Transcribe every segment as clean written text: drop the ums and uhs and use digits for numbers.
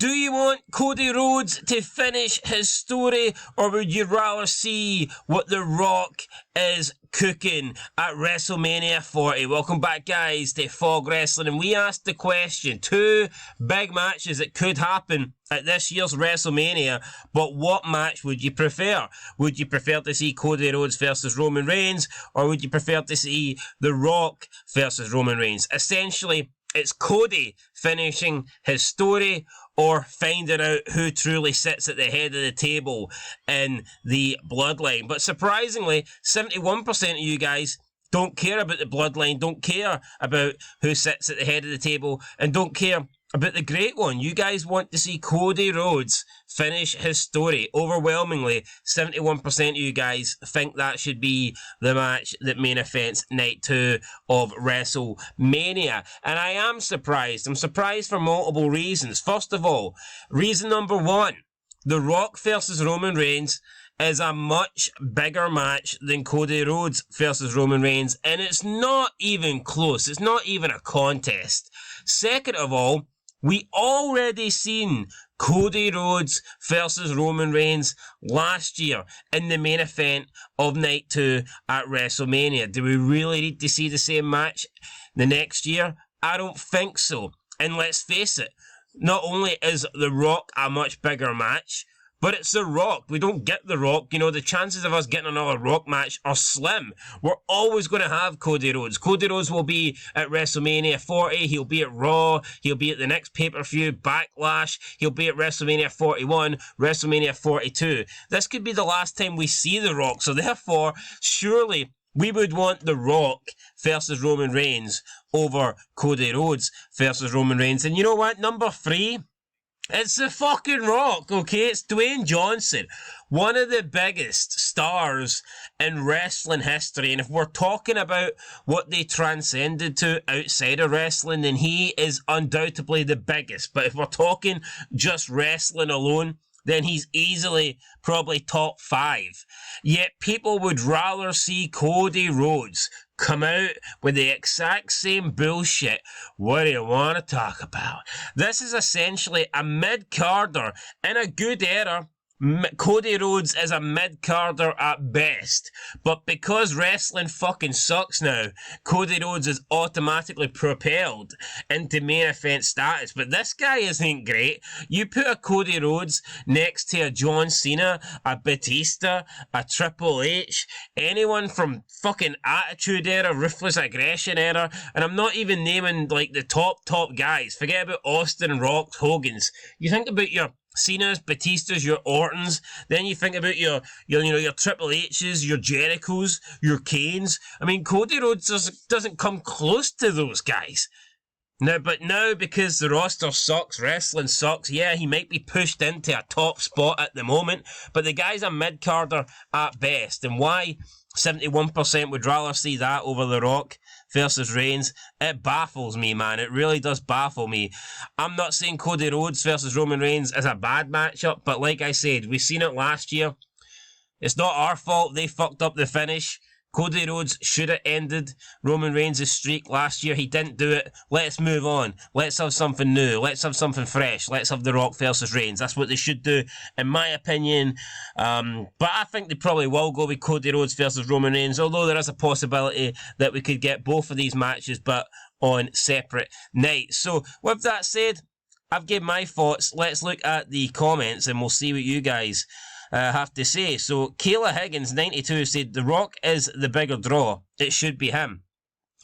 Do you want Cody Rhodes to finish his story, or would you rather see what The Rock is cooking at Wrestlemania 40? Welcome back, guys, to Fog Wrestling, and we asked the question, two big matches that could happen at this year's WrestleMania, but what match would you prefer? Would you prefer to see Cody Rhodes versus Roman Reigns, or would you prefer to see The Rock versus Roman Reigns? Essentially, it's Cody finishing his story or finding out who truly sits at the head of the table in the bloodline. But surprisingly, 71% of you guys don't care about the bloodline, don't care about who sits at the head of the table, and don't care about the great one. You guys want to see Cody Rhodes finish his story. Overwhelmingly, 71% of you guys think that should be the match that main events night 2 of WrestleMania. And I am surprised. I'm surprised for multiple reasons. First of all, reason number one, The Rock versus Roman Reigns is a much bigger match than Cody Rhodes versus Roman Reigns, and it's not even close. It's not even a contest. Second of all, we already seen Cody Rhodes versus Roman Reigns last year in the main event of Night 2 at WrestleMania. Do we really need to see the same match the next year? I don't think so. And let's face it, not only is The Rock a much bigger match, but it's The Rock. We don't get The Rock. You know, the chances of us getting another Rock match are slim. We're always going to have Cody Rhodes. Cody Rhodes will be at WrestleMania 40. He'll be at Raw. He'll be at the next pay-per-view, Backlash. He'll be at WrestleMania 41, WrestleMania 42. This could be the last time we see The Rock. So therefore, surely we would want The Rock versus Roman Reigns over Cody Rhodes versus Roman Reigns. And you know what? Number 3... it's the fucking Rock, okay? It's Dwayne Johnson, one of the biggest stars in wrestling history. And if we're talking about what they transcended to outside of wrestling, then he is undoubtedly the biggest. But if we're talking just wrestling alone, then he's easily probably top 5. Yet people would rather see Cody Rhodes come out with the exact same bullshit. What do you want to talk about? This is essentially a mid-carder in a good era. Cody Rhodes is a mid-carder at best, but because wrestling fucking sucks now, Cody Rhodes is automatically propelled into main event status. But this guy isn't great. You put a Cody Rhodes next to a John Cena, a Batista, a Triple H, anyone from fucking Attitude Era, Ruthless Aggression Era, and I'm not even naming like the top guys. Forget about Austin, Rock, Hogan's. You think about your Cena's, Batistas, your Ortons, then you think about your Triple H's, your Jerichos, your Kanes. I mean, Cody Rhodes doesn't come close to those guys. But now, because the roster sucks, wrestling sucks, yeah, he might be pushed into a top spot at the moment, but the guy's a mid-carder at best. And why 71% would rather see that over The Rock versus Reigns, it baffles me, man. It really does baffle me. I'm not saying Cody Rhodes versus Roman Reigns is a bad matchup, but like I said, we've seen it last year. It's not our fault they fucked up the finish. Cody Rhodes should have ended Roman Reigns' streak last year. He didn't do it. Let's move on. Let's have something new. Let's have something fresh. Let's have The Rock versus Reigns. That's what they should do, in my opinion. But I think they probably will go with Cody Rhodes versus Roman Reigns, although there is a possibility that we could get both of these matches, but on separate nights. So, with that said, I've given my thoughts. Let's look at the comments, and we'll see what you guys have to say. So Kayla Higgins 92 said The Rock is the bigger draw. It should be him.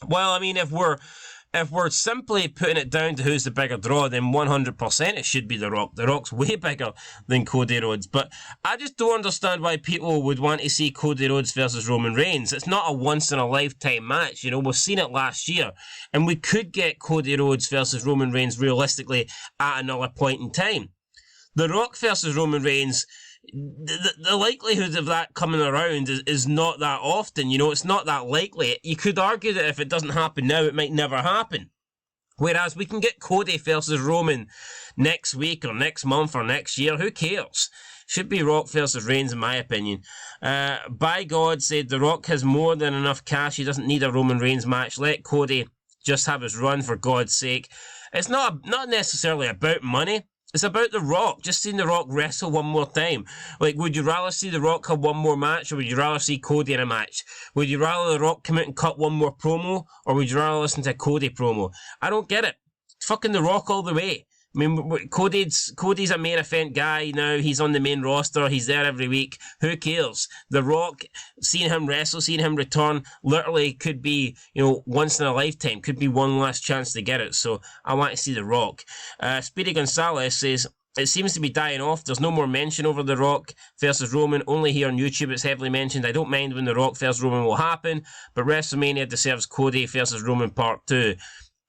Well, I mean, if we're simply putting it down to who's the bigger draw, then 100% it should be The Rock. The Rock's way bigger than Cody Rhodes. But I just don't understand why people would want to see Cody Rhodes versus Roman Reigns. It's not a once-in-a-lifetime match. You know, we've seen it last year. And we could get Cody Rhodes versus Roman Reigns realistically at another point in time. The Rock versus Roman Reigns, the likelihood of that coming around is not that often. You know, it's not that likely. You could argue that if it doesn't happen now, it might never happen. Whereas we can get Cody versus Roman next week or next month or next year. Who cares? Should be Rock versus Reigns, in my opinion. By God said The Rock has more than enough cash. He doesn't need a Roman Reigns match. Let Cody just have his run, for God's sake. It's not necessarily about money. It's about The Rock. Just seeing The Rock wrestle one more time. Like, would you rather see The Rock have one more match, or would you rather see Cody in a match? Would you rather The Rock come out and cut one more promo, or would you rather listen to a Cody promo? I don't get it. It's fucking The Rock all the way. I mean, Cody's a main event guy now. He's on the main roster. He's there every week. Who cares? The Rock, seeing him wrestle, seeing him return, literally could be, once in a lifetime. Could be one last chance to get it. So I want to see The Rock. Speedy Gonzalez says, it seems to be dying off. There's no more mention over The Rock versus Roman. Only here on YouTube it's heavily mentioned. I don't mind when The Rock versus Roman will happen, but WrestleMania deserves Cody versus Roman Part 2.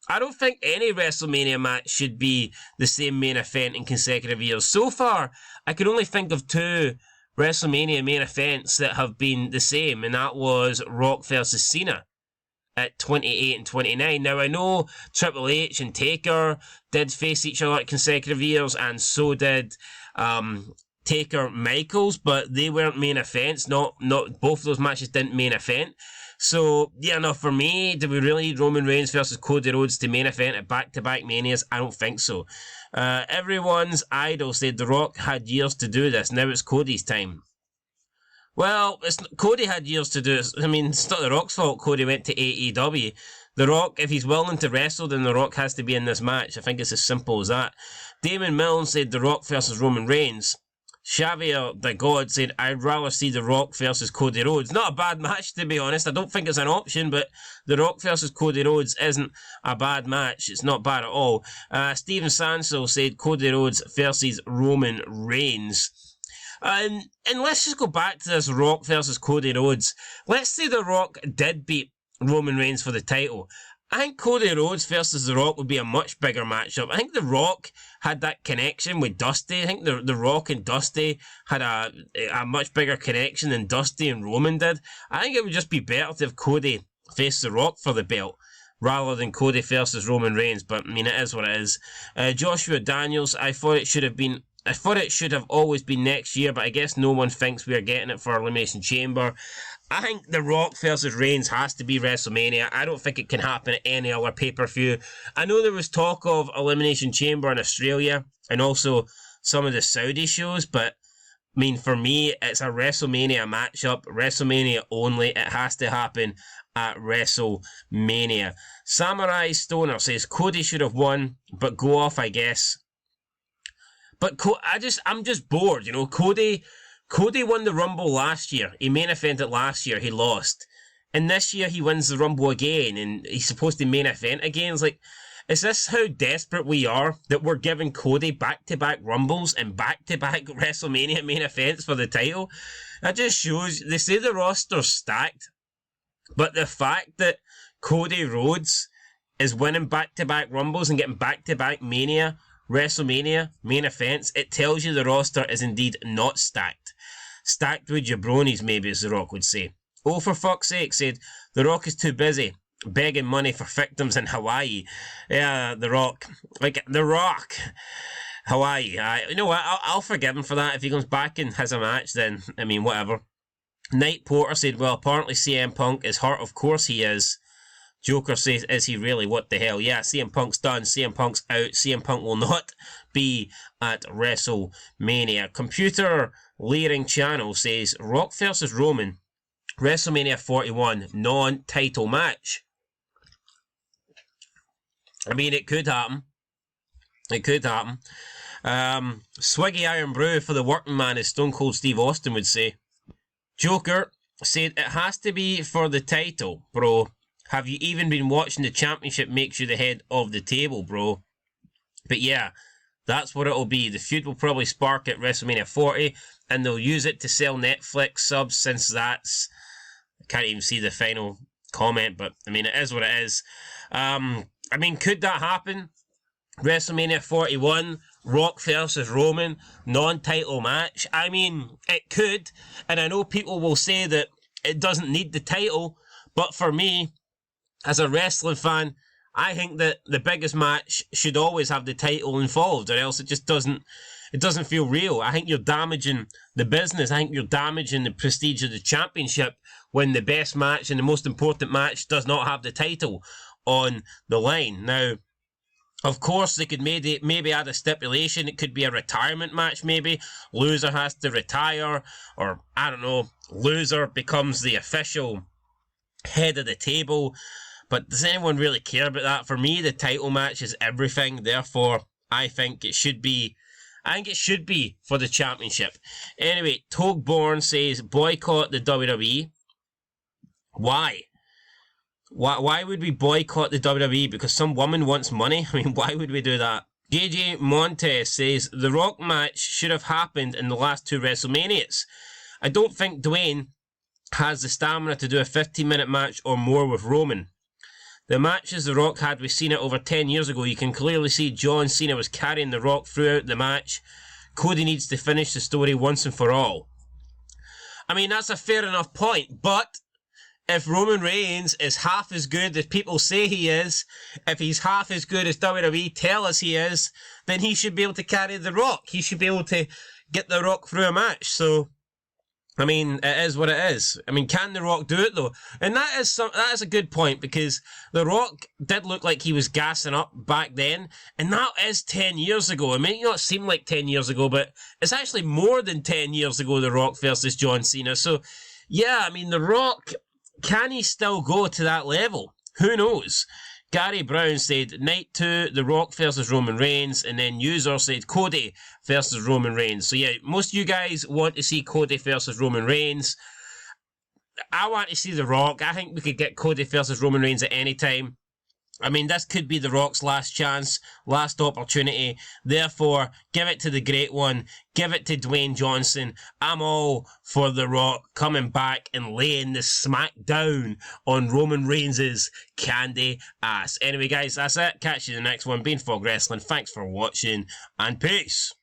I don't think any WrestleMania match should be the same main event in consecutive years. So far, I can only think of 2 WrestleMania main events that have been the same, and that was Rock versus Cena at 28 and 29. Now, I know Triple H and Taker did face each other at consecutive years, and so did Taker Michaels, but they weren't main events. Not both of those matches didn't main event. So, yeah, no, for me, do we really need Roman Reigns versus Cody Rhodes to main event at back-to-back Manias? I don't think so. Everyone's idol said The Rock had years to do this. Now it's Cody's time. Well, Cody had years to do it. I mean, it's not The Rock's fault Cody went to AEW. The Rock, if he's willing to wrestle, then The Rock has to be in this match. I think it's as simple as that. Damon Milne said The Rock versus Roman Reigns. Xavier the God said, I'd rather see The Rock versus Cody Rhodes. Not a bad match, to be honest. I don't think it's an option, but The Rock versus Cody Rhodes isn't a bad match. It's not bad at all. Steven Sansel said Cody Rhodes versus Roman Reigns. And let's just go back to this Rock versus Cody Rhodes. Let's say The Rock did beat Roman Reigns for the title. I think Cody Rhodes versus The Rock would be a much bigger matchup. I think The Rock had that connection with Dusty. I think the Rock and Dusty had a much bigger connection than Dusty and Roman did. I think it would just be better to have Cody face The Rock for the belt rather than Cody versus Roman Reigns. But, I mean, it is what it is. Joshua Daniels, I thought it should have always been next year, but I guess no one thinks we are getting it for Elimination Chamber. I think The Rock versus Reigns has to be WrestleMania. I don't think it can happen at any other pay-per-view. I know there was talk of Elimination Chamber in Australia and also some of the Saudi shows, but I mean, for me, it's a WrestleMania matchup. WrestleMania only. It has to happen at WrestleMania. Samurai Stoner says Cody should have won, but go off, I guess. But I'm just bored, Cody won the Rumble last year. He main evented last year. He lost. And this year he wins the Rumble again. And he's supposed to main event again. It's like, is this how desperate we are that we're giving Cody back-to-back Rumbles and back-to-back WrestleMania main events for the title? That just shows, they say the roster's stacked. But the fact that Cody Rhodes is winning back-to-back Rumbles and getting back-to-back Mania, WrestleMania main events, it tells you the roster is indeed not stacked. Stacked with jabronis, maybe, as The Rock would say. Oh, for fuck's sake, said, The Rock is too busy begging money for victims in Hawaii. Yeah, The Rock. Like, The Rock. Hawaii. You know what, I'll forgive him for that. If he comes back and has a match, then, I mean, whatever. Knight Porter said, well, apparently CM Punk is hurt. Of course he is. Joker says, is he really? What the hell? Yeah, CM Punk's done. CM Punk's out. CM Punk will not be at WrestleMania. Computer Leering Channel says, Rock versus Roman, WrestleMania 41, non-title match. I mean, it could happen. It could happen. Swiggy Iron Brew for the working man, as Stone Cold Steve Austin would say. Joker said, it has to be for the title, bro. Have you even been watching? The championship makes you the head of the table, bro. But yeah, that's what it'll be. The feud will probably spark at WrestleMania 40, and they'll use it to sell Netflix subs, since that's... I can't even see the final comment, but I mean, it is what it is. I mean, could that happen? WrestleMania 41, Rock versus Roman, non-title match. I mean, it could, and I know people will say that it doesn't need the title, but for me, as a wrestling fan, I think that the biggest match should always have the title involved, or else it just doesn't feel real. I think you're damaging the business. I think you're damaging the prestige of the championship when the best match and the most important match does not have the title on the line. Now, Of course, they could maybe add a stipulation. It could be a retirement match, maybe. Loser has to retire, or, I don't know, loser becomes the official head of the table. But does anyone really care about that? For me, the title match is everything. Therefore, I think it should be for the championship. Anyway, Togborn says, boycott the WWE. Why? Why would we boycott the WWE? Because some woman wants money? I mean, why would we do that? JJ Montes says, the Rock match should have happened in the last 2 WrestleManias. I don't think Dwayne has the stamina to do a 15-minute match or more with Roman. The matches The Rock had with Cena over 10 years ago, you can clearly see John Cena was carrying The Rock throughout the match. Cody needs to finish the story once and for all. I mean, that's a fair enough point, but if Roman Reigns is half as good as people say he is, if he's half as good as WWE tell us he is, then he should be able to carry The Rock. He should be able to get The Rock through a match. So, I mean, it is what it is. I mean, can The Rock do it, though? And that is a good point, because The Rock did look like he was gassing up back then, and that is 10 years ago. It may not seem like 10 years ago, but it's actually more than 10 years ago, The Rock versus John Cena. So, yeah, I mean, The Rock, can he still go to that level? Who knows? Gary Brown said, Night 2, The Rock versus Roman Reigns, and then User said Cody versus Roman Reigns. So yeah, most of you guys want to see Cody versus Roman Reigns. I want to see The Rock. I think we could get Cody versus Roman Reigns at any time. I mean, this could be The Rock's last chance, last opportunity. Therefore, give it to the great one. Give it to Dwayne Johnson. I'm all for The Rock coming back and laying the smack down on Roman Reigns' candy ass. Anyway, guys, that's it. Catch you in the next one. Being Fog Wrestling. Thanks for watching, and peace.